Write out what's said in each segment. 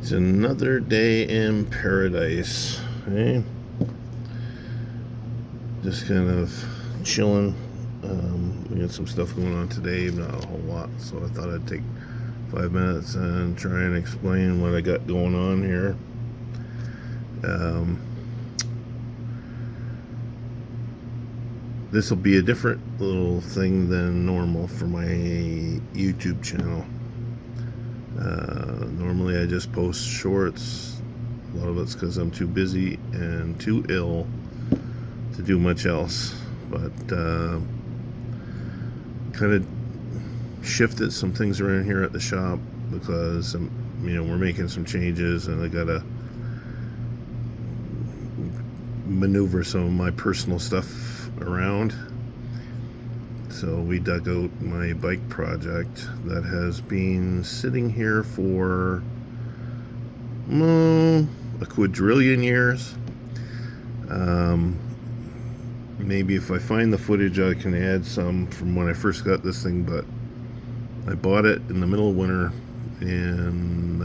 It's another day in paradise. Hey, just kind of chilling. We got some stuff going on today, not a whole lot, so I thought I'd take 5 minutes and try and explain what I got going on here. This will be a different little thing than normal for my YouTube channel. Normally I just post shorts. A lot of it's because I'm too busy and too ill to do much else. But kind of shifted some things around here at the shop because we're making some changes and I gotta maneuver some of my personal stuff around. So we dug out my bike project that has been sitting here for a quadrillion years. Maybe if I find the footage I can add some from when I first got this thing, but I bought it in the middle of winter in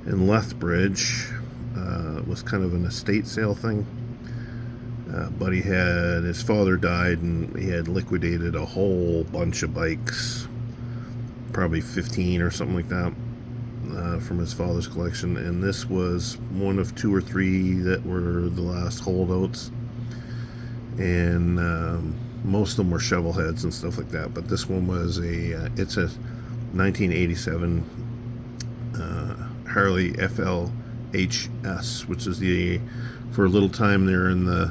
Lethbridge. It was kind of an estate sale thing. But his father died and he had liquidated a whole bunch of bikes, probably 15 or something like that, from his father's collection. And this was one of 2 or 3 that were the last holdouts. And most of them were shovel heads and stuff like that. But this one was it's a 1987 Harley FLHS, which is for a little time there in the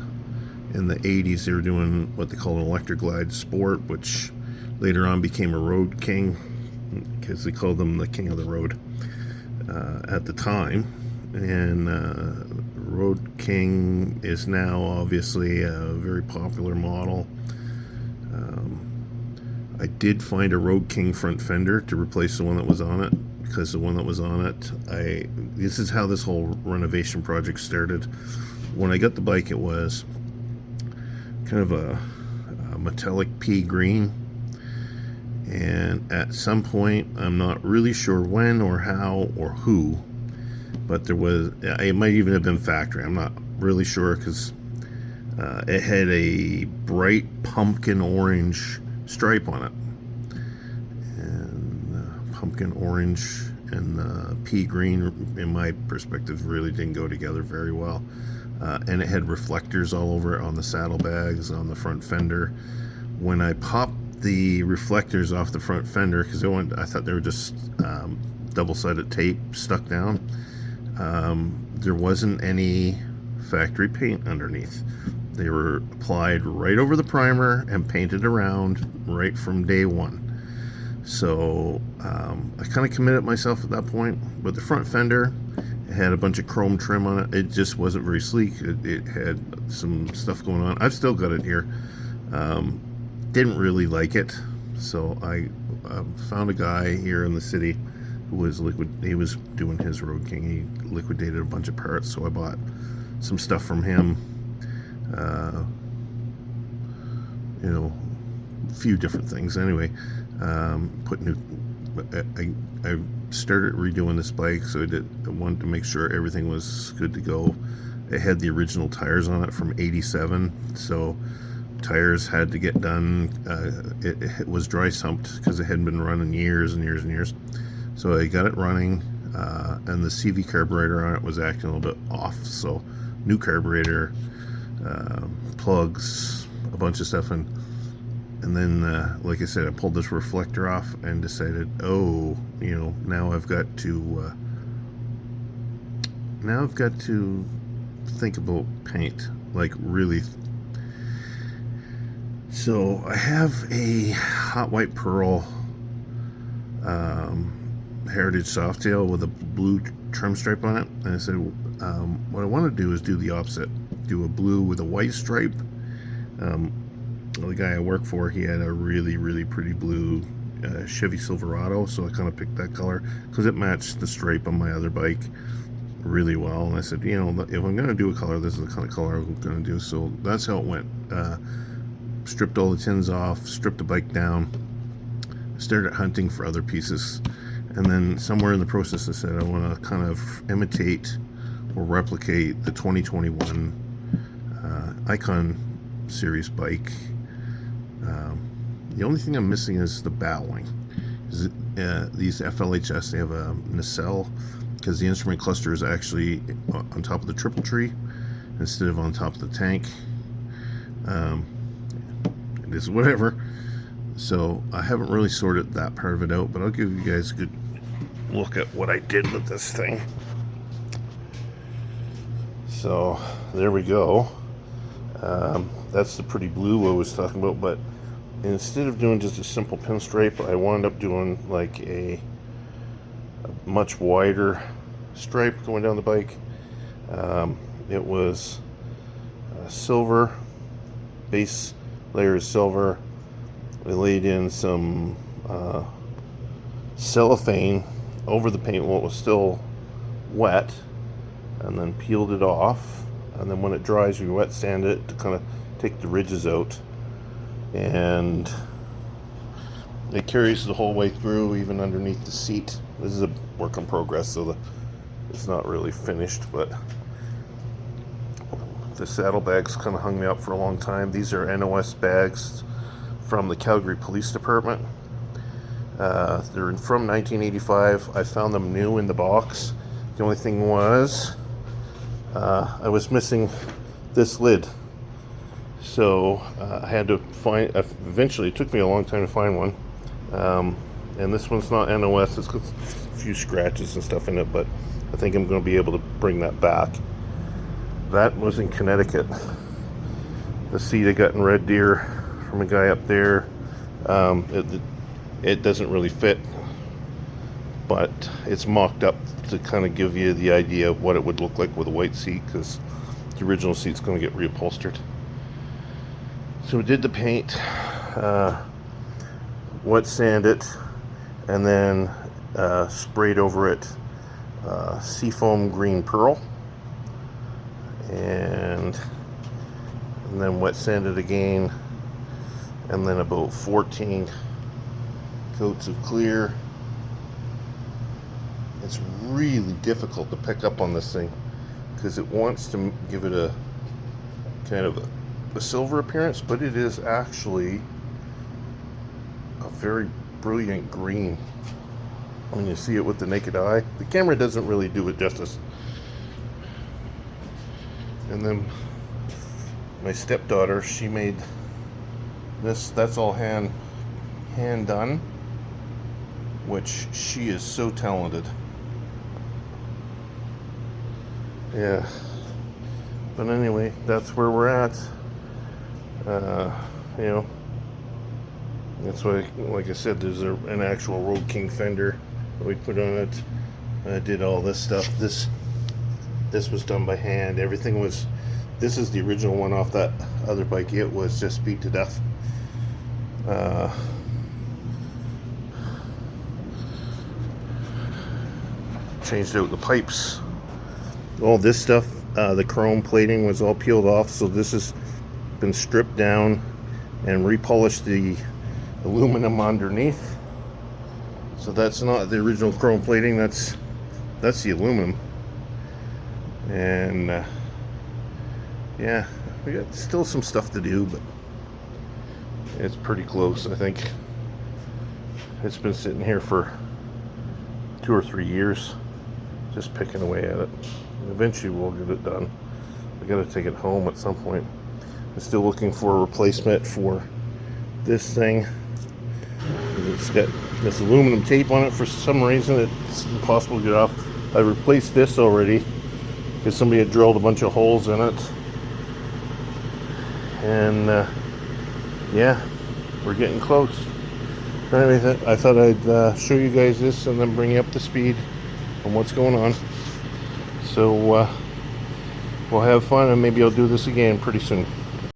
80s, they were doing what they call an electric glide sport, which later on became a road king because they called them the king of the road at the time. And Road King is now obviously a very popular model. I did find a Road King front fender to replace the one that was on it, because the one that was on it, this is how this whole renovation project started. When I got the bike, it was kind of a metallic pea green, and at some point, I'm not really sure when or how or who, but it might even have been factory, I'm not really sure, because it had a bright pumpkin orange stripe on it, and pumpkin orange and the pea green, in my perspective, really didn't go together very well. And it had reflectors all over it on the saddlebags, on the front fender. When I popped the reflectors off the front fender, because I thought they were just double-sided tape stuck down, there wasn't any factory paint underneath. They were applied right over the primer and painted around right from day one. So I kind of committed myself at that point. But the front fender, it had a bunch of chrome trim on it. It just wasn't very sleek. It had some stuff going on. I've still got it here. Didn't really like it, so I found a guy here in the city who was he was doing his Road King. He liquidated a bunch of parts, so I bought some stuff from him. A few different things. Anyway, I started redoing this bike, so I wanted to make sure everything was good to go. It had the original tires on it from '87, so tires had to get done. It was dry sumped because it hadn't been running years and years and years. So I got it running, and the CV carburetor on it was acting a little bit off. So new carburetor, plugs, a bunch of stuff, and then like I said, I pulled this reflector off and decided, now I've got to think about paint, like really. So I have a hot white pearl Heritage Softail with a blue trim stripe on it, and I said, what I want to do is do the opposite, do a blue with a white stripe. The guy I work for, he had a really, really pretty blue Chevy Silverado, so I kind of picked that color because it matched the stripe on my other bike really well. And I said, if I'm going to do a color, this is the kind of color I'm going to do. So that's how it went. Stripped all the tins off, stripped the bike down, started hunting for other pieces, And then somewhere in the process I said I want to kind of imitate or replicate the 2021 Icon series bike. The only thing I'm missing is the bowing. These FLHS, they have a nacelle because the instrument cluster is actually on top of the triple tree instead of on top of the tank. It is whatever. So I haven't really sorted that part of it out, but I'll give you guys a good look at what I did with this thing. So there we go. That's the pretty blue I was talking about, but instead of doing just a simple pinstripe, I wound up doing like a much wider stripe going down the bike. It was silver, base layer is silver. I laid in some cellophane over the paint while it was still wet, and then peeled it off, and then when it dries you wet sand it to kind of take the ridges out, and it carries the whole way through, even underneath the seat. This is a work in progress, so it's not really finished, but the saddlebags kind of hung me up for a long time. These are NOS bags from the Calgary Police Department. They're from 1985. I found them new in the box. The only thing was I was missing this lid, so I had to find, eventually it took me a long time to find one, and this one's not NOS. It's got a few scratches and stuff in it, but I think I'm going to be able to bring that back. That was in Connecticut. The seat I got in Red Deer from a guy up there. It doesn't really fit, but it's mocked up to kind of give you the idea of what it would look like with a white seat, because the original seat's going to get reupholstered. So we did the paint, wet sand it, and then sprayed over it seafoam green pearl, and then wet sanded again, and then about 14 coats of clear. It's really difficult to pick up on this thing because it wants to give it a kind of a silver appearance, but it is actually a very brilliant green when you see it with the naked eye. The camera doesn't really do it justice. And then my stepdaughter, she made this. That's all hand done, which she is so talented. Yeah, but anyway, that's where we're at. You know, that's why, like I said, there's an actual Road King fender that we put on it. I did all this stuff. This was done by hand. Everything was, this is the original one off that other bike. It was just beat to death. Changed out the pipes. All this stuff, the chrome plating was all peeled off, so this has been stripped down and repolished the aluminum underneath. So that's not the original chrome plating, that's the aluminum. And yeah, we got still some stuff to do, but it's pretty close. I think it's been sitting here for 2 or 3 years, just picking away at it. Eventually we'll get it done. We got to take it home at some point. I'm still looking for a replacement for this thing. It's got this aluminum tape on it for some reason. It's impossible to get off. I replaced this already because somebody had drilled a bunch of holes in it. And yeah, we're getting close. Anyway, I thought I'd show you guys this and then bring you up to speed on what's going on. So we'll have fun, and maybe I'll do this again pretty soon.